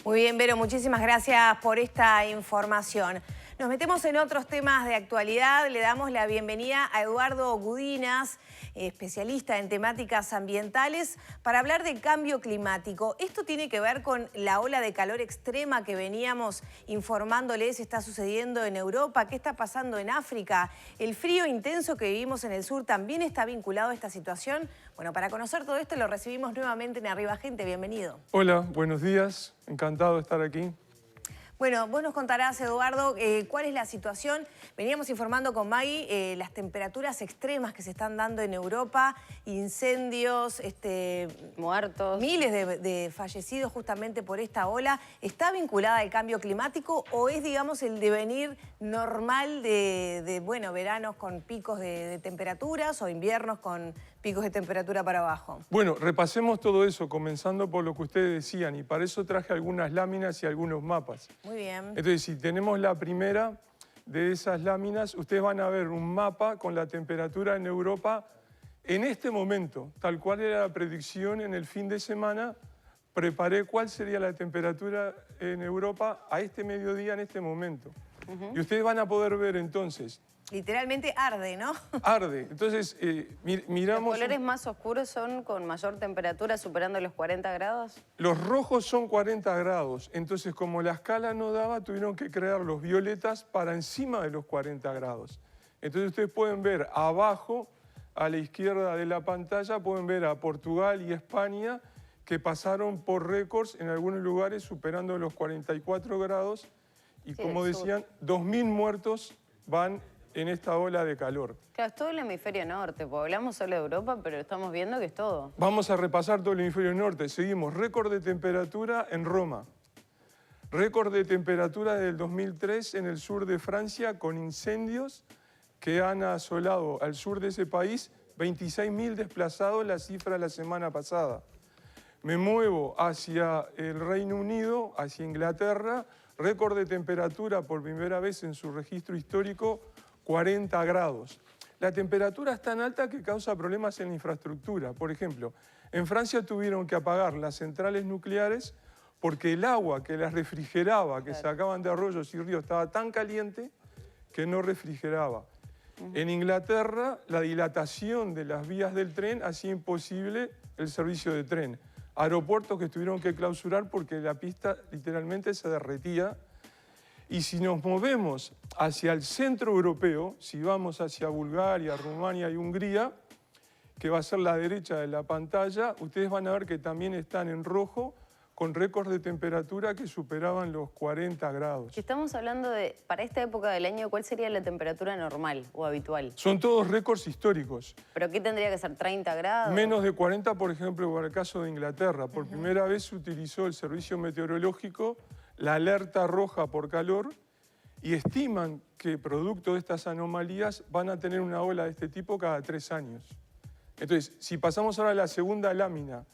Muy bien, Vero, muchísimas gracias por esta información. Nos metemos en otros temas de actualidad. Le damos la bienvenida a Eduardo Gudinas, especialista en temáticas ambientales, para hablar de cambio climático. Esto tiene que ver con la ola de calor extrema que veníamos informándoles está sucediendo en Europa. ¿Qué está pasando en África? ¿El frío intenso que vivimos en el sur también está vinculado a esta situación? Bueno, para conocer todo esto lo recibimos nuevamente en Arriba Gente. Bienvenido. Hola, buenos días. Encantado de estar aquí. Bueno, vos nos contarás, Eduardo, cuál es la situación. Veníamos informando con Maggie las temperaturas extremas que se están dando en Europa, incendios, muertos. Miles de fallecidos justamente por esta ola. ¿Está vinculada al cambio climático o es, digamos, el devenir normal de veranos con picos de temperaturas o inviernos con picos de temperatura para abajo? Bueno, repasemos todo eso, comenzando por lo que ustedes decían, y para eso traje algunas láminas y algunos mapas. Muy bien. Entonces, si tenemos la primera de esas láminas, ustedes van a ver un mapa con la temperatura en Europa en este momento, tal cual era la predicción en el fin de semana. Preparé cuál sería la temperatura en Europa a este mediodía, en este momento. Y ustedes van a poder ver entonces. Literalmente arde, ¿no? Arde. Entonces, miramos... ¿Los colores más oscuros son con mayor temperatura, superando los 40 grados? Los rojos son 40 grados. Entonces, como la escala no daba, tuvieron que crear los violetas para encima de los 40 grados. Entonces, ustedes pueden ver abajo, a la izquierda de la pantalla, pueden ver a Portugal y España, que pasaron por récords en algunos lugares superando los 44 grados. Y sí, como decían, 2.000 muertos van en esta ola de calor. Claro, es todo el hemisferio norte, porque hablamos solo de Europa, pero estamos viendo que es todo. Vamos a repasar todo el hemisferio norte. Seguimos, récord de temperatura en Roma. Récord de temperatura del 2003 en el sur de Francia, con incendios que han asolado al sur de ese país. 26.000 desplazados, la cifra la semana pasada. Me muevo hacia el Reino Unido, hacia Inglaterra. Récord de temperatura por primera vez en su registro histórico, 40 grados. La temperatura es tan alta que causa problemas en la infraestructura. Por ejemplo, en Francia tuvieron que apagar las centrales nucleares porque el agua que las refrigeraba, que sacaban de arroyos y ríos, estaba tan caliente que no refrigeraba. En Inglaterra, la dilatación de las vías del tren hacía imposible el servicio de tren. Aeropuertos que tuvieron que clausurar porque la pista literalmente se derretía. Y si nos movemos hacia el centro europeo, si vamos hacia Bulgaria, Rumania y Hungría, que va a ser la derecha de la pantalla, ustedes van a ver que también están en rojo, con récords de temperatura que superaban los 40 grados. Si estamos hablando de, para esta época del año, ¿cuál sería la temperatura normal o habitual? Son todos récords históricos. ¿Pero qué tendría que ser, 30 grados? Menos de 40, por ejemplo, para el caso de Inglaterra. Por primera vez se utilizó el servicio meteorológico, la alerta roja por calor, y estiman que producto de estas anomalías van a tener una ola de este tipo cada 3 años. Entonces, si pasamos ahora a la segunda lámina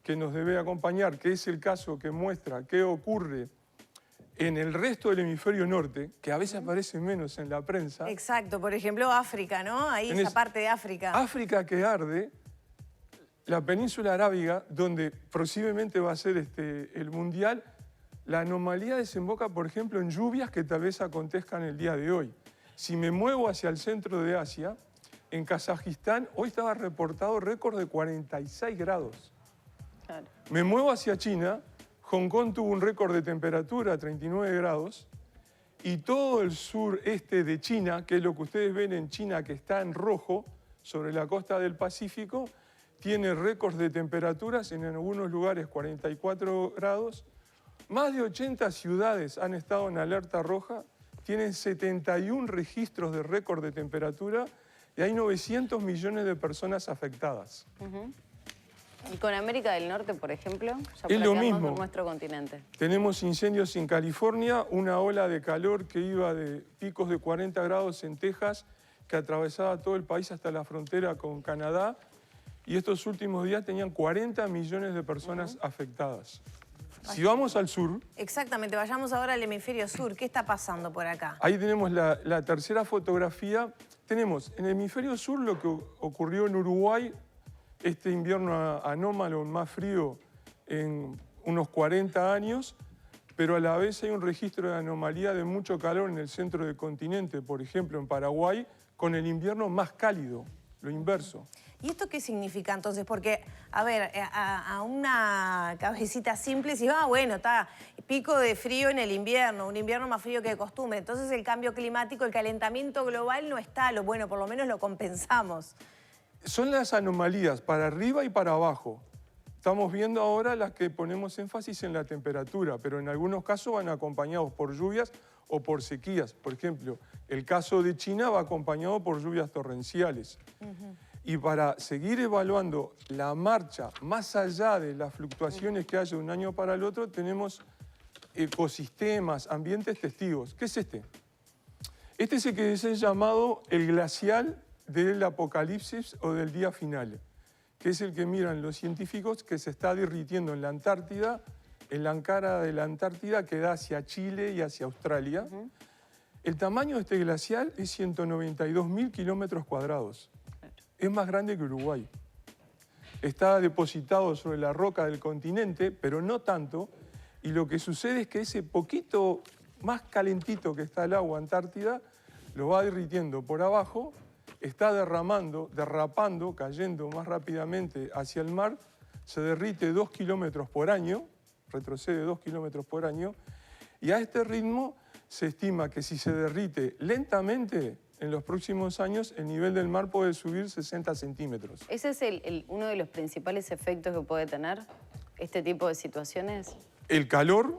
que nos debe acompañar, que es el caso que muestra qué ocurre en el resto del hemisferio norte, que a veces aparece menos en la prensa. Exacto, por ejemplo, África, ¿no? Ahí esa parte de África. África que arde, la península arábiga, donde posiblemente va a ser el Mundial. La anomalía desemboca, por ejemplo, en lluvias que tal vez acontezcan el día de hoy. Si me muevo hacia el centro de Asia, en Kazajistán, hoy estaba reportado récord de 46 grados. Claro. Me muevo hacia China, Hong Kong tuvo un récord de temperatura, 39 grados, y todo el sureste de China, que es lo que ustedes ven en China, que está en rojo, sobre la costa del Pacífico, tiene récords de temperaturas, en algunos lugares 44 grados. Más de 80 ciudades han estado en alerta roja, tienen 71 registros de récord de temperatura y hay 900 millones de personas afectadas. ¿Y con América del Norte, por ejemplo? Ya Es lo platicamos mismo. de nuestro continente. Tenemos incendios en California, una ola de calor que iba de picos de 40 grados en Texas, que atravesaba todo el país hasta la frontera con Canadá, y estos últimos días tenían 40 millones de personas afectadas. Si vamos al sur... Exactamente, vayamos ahora al hemisferio sur. ¿Qué está pasando por acá? Ahí tenemos la tercera fotografía. Tenemos en el hemisferio sur lo que ocurrió en Uruguay, este invierno anómalo, más frío en unos 40 años. pero a la vez hay un registro de anomalía de mucho calor en el centro del continente, por ejemplo en Paraguay, con el invierno más cálido, lo inverso. ¿Y esto qué significa entonces? Porque, a ver, a una cabecita simple, si bueno, está pico de frío en el invierno, un invierno más frío que de costumbre. Entonces el cambio climático, el calentamiento global no está, bueno, por lo menos lo compensamos. Son las anomalías para arriba y para abajo. Estamos viendo ahora las que ponemos énfasis en la temperatura, pero en algunos casos van acompañados por lluvias o por sequías. Por ejemplo, el caso de China va acompañado por lluvias torrenciales. Y para seguir evaluando la marcha más allá de las fluctuaciones que haya de un año para el otro, tenemos ecosistemas, ambientes testigos. ¿Qué es este? Este es el que es llamado el glacial del apocalipsis o del día final, que es el que miran los científicos que se está derritiendo en la Antártida, en la encara de la Antártida que da hacia Chile y hacia Australia. El tamaño de este glacial es 192.000 kilómetros cuadrados. Es más grande que Uruguay. Está depositado sobre la roca del continente, pero no tanto. Y lo que sucede es que ese poquito más calentito que está el agua Antártida lo va derritiendo por abajo, está derrapando, cayendo más rápidamente hacia el mar, se derrite 2 kilómetros por año, retrocede 2 kilómetros por año, y a este ritmo se estima que si se derrite lentamente, en los próximos años el nivel del mar puede subir 60 centímetros. ¿Ese es uno de los principales efectos que puede tener este tipo de situaciones? El calor,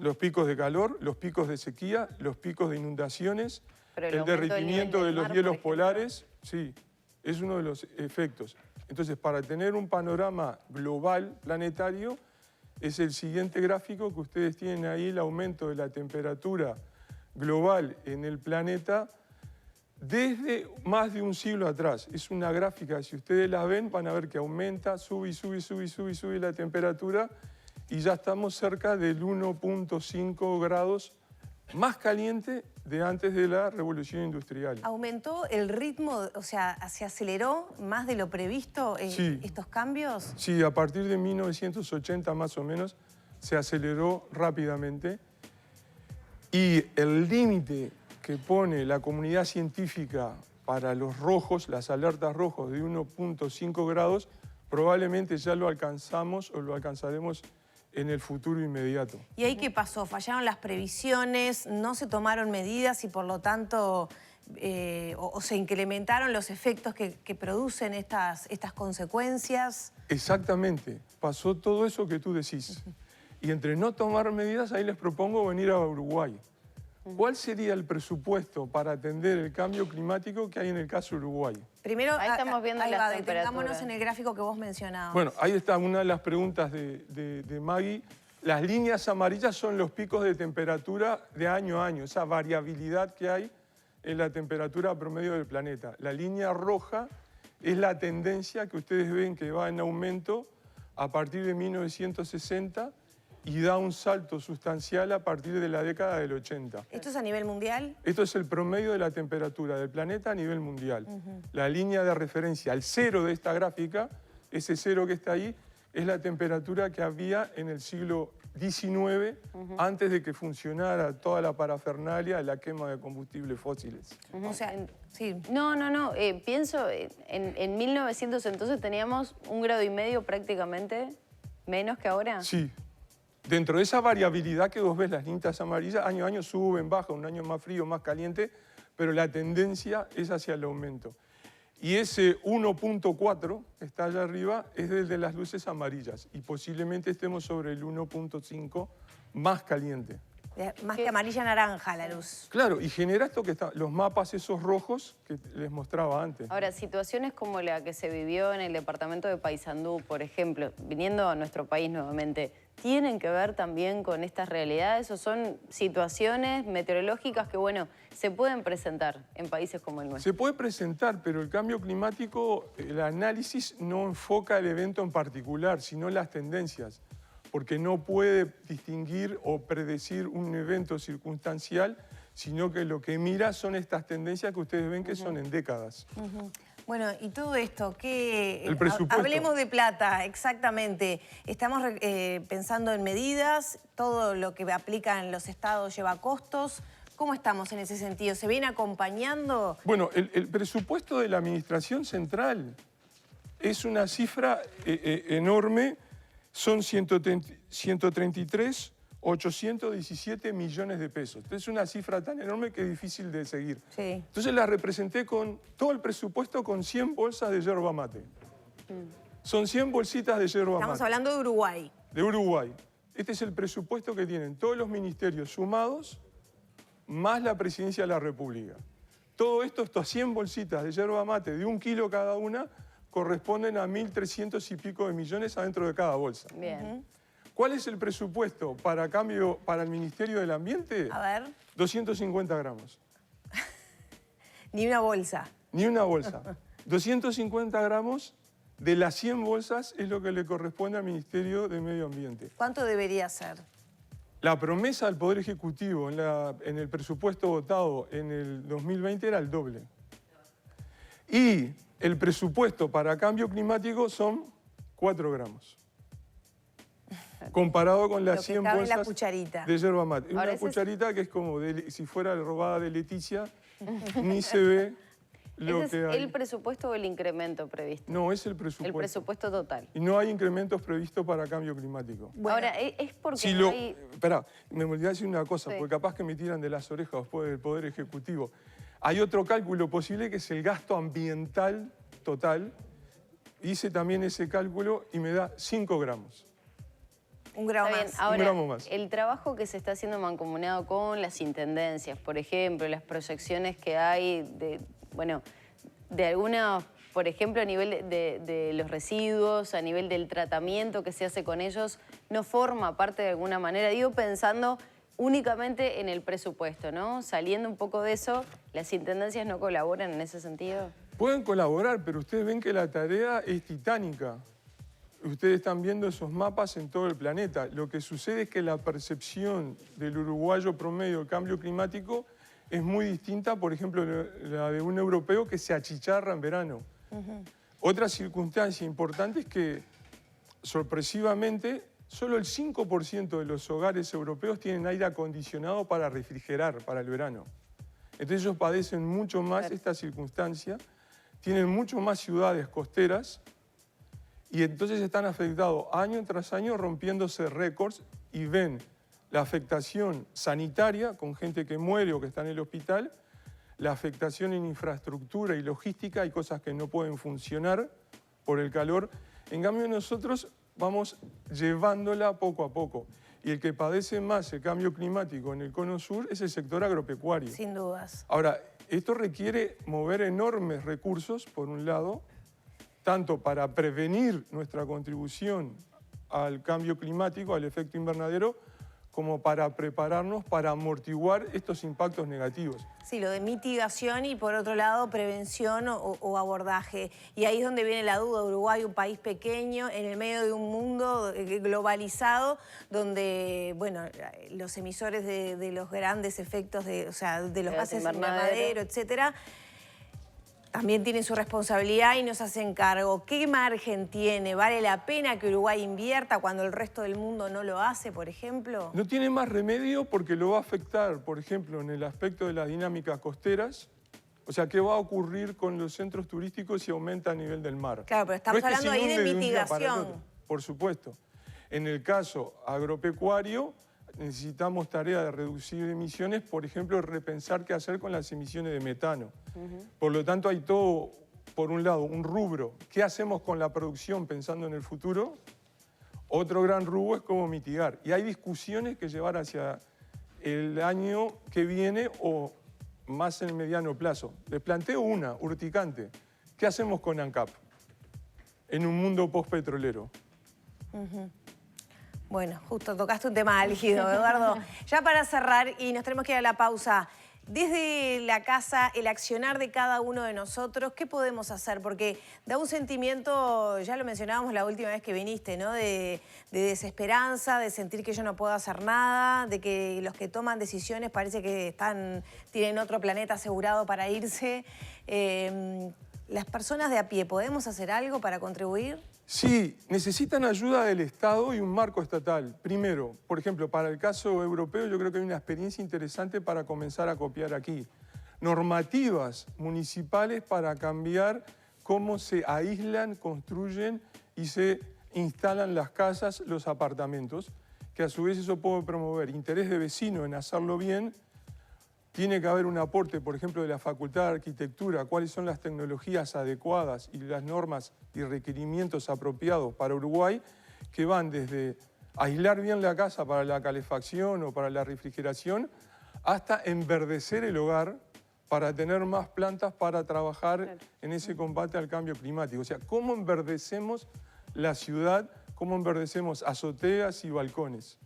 los picos de calor, los picos de sequía, los picos de inundaciones, el derretimiento de los hielos polares, sí, es uno de los efectos. Entonces, para tener un panorama global, planetario, es el siguiente gráfico que ustedes tienen ahí, el aumento de la temperatura global en el planeta desde más de un siglo atrás. Es una gráfica, si ustedes la ven, van a ver que aumenta, sube la temperatura y ya estamos cerca del 1.5 grados más caliente de antes de la revolución industrial. ¿Aumentó el ritmo, o sea, se aceleró más de lo previsto Sí. estos cambios? Sí, a partir de 1980 más o menos se aceleró rápidamente y el límite que pone la comunidad científica para los rojos, las alertas rojos de 1.5 grados, probablemente ya lo alcanzamos o lo alcanzaremos en el futuro inmediato. ¿Y ahí qué pasó? ¿Fallaron las previsiones? ¿No se tomaron medidas y por lo tanto o se incrementaron los efectos que producen estas consecuencias? Exactamente, pasó todo eso que tú decís. Y entre no tomar medidas, ahí les propongo venir a Uruguay. ¿Cuál sería el presupuesto para atender el cambio climático que hay en el caso de Uruguay? Primero, ahí estamos viendo las temperaturas. Detengámonos en el gráfico que vos mencionabas. Bueno, ahí está una de las preguntas de Maggie. Las líneas amarillas son los picos de temperatura de año a año, esa variabilidad que hay en la temperatura promedio del planeta. La línea roja es la tendencia que ustedes ven que va en aumento a partir de 1960 y da un salto sustancial a partir de la década del 80. ¿Esto es a nivel mundial? Esto es el promedio de la temperatura del planeta a nivel mundial. La línea de referencia, el cero de esta gráfica, ese cero que está ahí, es la temperatura que había en el siglo XIX, antes de que funcionara toda la parafernalia de la quema de combustibles fósiles. O sea, sí. No, pienso, en 1900 entonces teníamos 1,5 grados prácticamente, menos que ahora. Sí. Dentro de esa variabilidad que vos ves, las líneas amarillas, año a año suben, bajan, un año más frío, más caliente, pero la tendencia es hacia el aumento. Y ese 1.4 que está allá arriba es el de las luces amarillas y posiblemente estemos sobre el 1.5 más caliente. Más que amarilla-naranja la luz. Claro, y genera esto que está, los mapas esos rojos que les mostraba antes. Ahora, situaciones como la que se vivió en el departamento de Paysandú, por ejemplo, viniendo a nuestro país nuevamente, ¿tienen que ver también con estas realidades o son situaciones meteorológicas que, bueno, se pueden presentar en países como el nuestro? Se puede presentar, pero el cambio climático, el análisis no enfoca el evento en particular, sino las tendencias, porque no puede distinguir o predecir un evento circunstancial, sino que lo que mira son estas tendencias que ustedes ven que son en décadas. Bueno, y todo esto, ¿qué? El presupuesto. Hablemos de plata, exactamente. Estamos pensando en medidas, todo lo que aplican los estados lleva costos. ¿Cómo estamos en ese sentido? ¿Se viene acompañando? Bueno, el presupuesto de la Administración Central es una cifra enorme, son 133.817 millones de pesos. Es una cifra tan enorme que es difícil de seguir. Sí. Entonces la representé con todo el presupuesto con 100 bolsas de yerba mate. Son 100 bolsitas de yerba mate. Estamos hablando de Uruguay. De Uruguay. Este es el presupuesto que tienen todos los ministerios sumados, más la Presidencia de la República. Todo esto, estas 100 bolsitas de yerba mate de 1 kilo cada una, corresponden a 1.300 y pico de millones adentro de cada bolsa. Bien. ¿Cuál es el presupuesto para el Ministerio del Ambiente? A ver, 250 gramos. ni una bolsa. Ni una bolsa. 250 gramos de las 100 bolsas es lo que le corresponde al Ministerio de Medio Ambiente. ¿Cuánto debería ser? La promesa del Poder Ejecutivo en el presupuesto votado en el 2020 era el doble. Y el presupuesto para cambio climático son 4 gramos. Comparado con las 100 cabe en la bolsas cucharita. de yerba mate. Ahora, Una ese es- cucharita que es como si fuera robada de Leticia, ni se ve lo ¿Ese que es hay. el presupuesto o el incremento previsto? No, es el El presupuesto. presupuesto total. Y no hay incrementos previstos para cambio climático. Bueno, Ahora, es porque Si no hay... Esperá, me olvidé decir una cosa, Sí. porque capaz que me tiran de las orejas después del Poder Ejecutivo. Hay otro cálculo posible que es el gasto ambiental total. Hice también ese cálculo y me da 5 gramos. un gramo Está bien. más. Ahora, gramo más. el trabajo que se está haciendo mancomunado con las intendencias, por ejemplo, las proyecciones que hay de, bueno, de alguna, por ejemplo, a nivel de los residuos, a nivel del tratamiento que se hace con ellos, no forma parte de alguna manera. Digo, pensando únicamente en el presupuesto, ¿no? Saliendo un poco de eso, ¿las intendencias no colaboran en ese sentido? Pueden colaborar, pero ustedes ven que la tarea es titánica. Ustedes están viendo esos mapas en todo el planeta. Lo que sucede es que la percepción del uruguayo promedio del cambio climático es muy distinta, por ejemplo, la de un europeo que se achicharra en verano. Otra circunstancia importante es que, sorpresivamente, solo el 5% de los hogares europeos tienen aire acondicionado para refrigerar para el verano. Entonces ellos padecen mucho más esta circunstancia, tienen mucho más ciudades costeras y entonces están afectados año tras año rompiéndose récords y ven la afectación sanitaria con gente que muere o que está en el hospital, la afectación en infraestructura y logística, hay cosas que no pueden funcionar por el calor. En cambio nosotros vamos llevándola poco a poco. Y el que padece más el cambio climático en el cono sur es el sector agropecuario. Sin dudas. Ahora, esto requiere mover enormes recursos, por un lado, tanto para prevenir nuestra contribución al cambio climático, al efecto invernadero, como para prepararnos para amortiguar estos impactos negativos. Sí, lo de mitigación y por otro lado prevención o abordaje. Y ahí es donde viene la duda. Uruguay, un país pequeño, en el medio de un mundo globalizado, donde, bueno, los emisores de los grandes efectos, de los gases invernadero, etcétera, también tienen su responsabilidad y nos hacen cargo. ¿Qué margen tiene? ¿Vale la pena que Uruguay invierta cuando el resto del mundo no lo hace, por ejemplo? No tiene más remedio porque lo va a afectar, por ejemplo, en el aspecto de las dinámicas costeras. O sea, ¿qué va a ocurrir con los centros turísticos si aumenta el nivel del mar? Claro, pero estamos No es que hablando se ahí de inunde un día para el mitigación. otro, por supuesto. En el caso agropecuario, necesitamos tarea de reducir emisiones, por ejemplo, repensar qué hacer con las emisiones de metano. Por lo tanto, hay todo, por un lado, un rubro. ¿Qué hacemos con la producción pensando en el futuro? Otro gran rubro es cómo mitigar. Y hay discusiones que llevar hacia el año que viene o más en el mediano plazo. Les planteo una, urticante. ¿Qué hacemos con ANCAP en un mundo postpetrolero? Bueno, justo tocaste un tema álgido, Eduardo. Ya para cerrar, y nos tenemos que ir a la pausa, desde la casa, el accionar de cada uno de nosotros, ¿qué podemos hacer? Porque da un sentimiento, ya lo mencionábamos la última vez que viniste, ¿no? De desesperanza, de sentir que yo no puedo hacer nada, de que los que toman decisiones parece que tienen otro planeta asegurado para irse. las personas de a pie, ¿podemos hacer algo para contribuir? Sí, necesitan ayuda del Estado y un marco estatal. Primero, por ejemplo, para el caso europeo yo creo que hay una experiencia interesante para comenzar a copiar aquí. Normativas municipales para cambiar cómo se aíslan, construyen y se instalan las casas, los apartamentos, que a su vez eso puede promover interés de vecino en hacerlo bien. Tiene que haber un aporte, por ejemplo, de la Facultad de Arquitectura, cuáles son las tecnologías adecuadas y las normas y requerimientos apropiados para Uruguay, que van desde aislar bien la casa para la calefacción o para la refrigeración, hasta enverdecer el hogar para tener más plantas para trabajar en ese combate al cambio climático. O sea, ¿cómo enverdecemos la ciudad? ¿Cómo enverdecemos azoteas y balcones?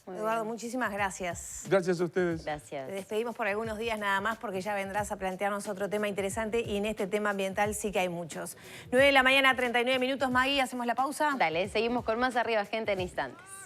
Eduardo, muchísimas gracias. Gracias a ustedes. Gracias. Te despedimos por algunos días nada más porque ya vendrás a plantearnos otro tema interesante y en este tema ambiental sí que hay muchos. 9 de la mañana, 39 minutos, Maggie, ¿hacemos la pausa? Dale, seguimos con más Arriba Gente en instantes.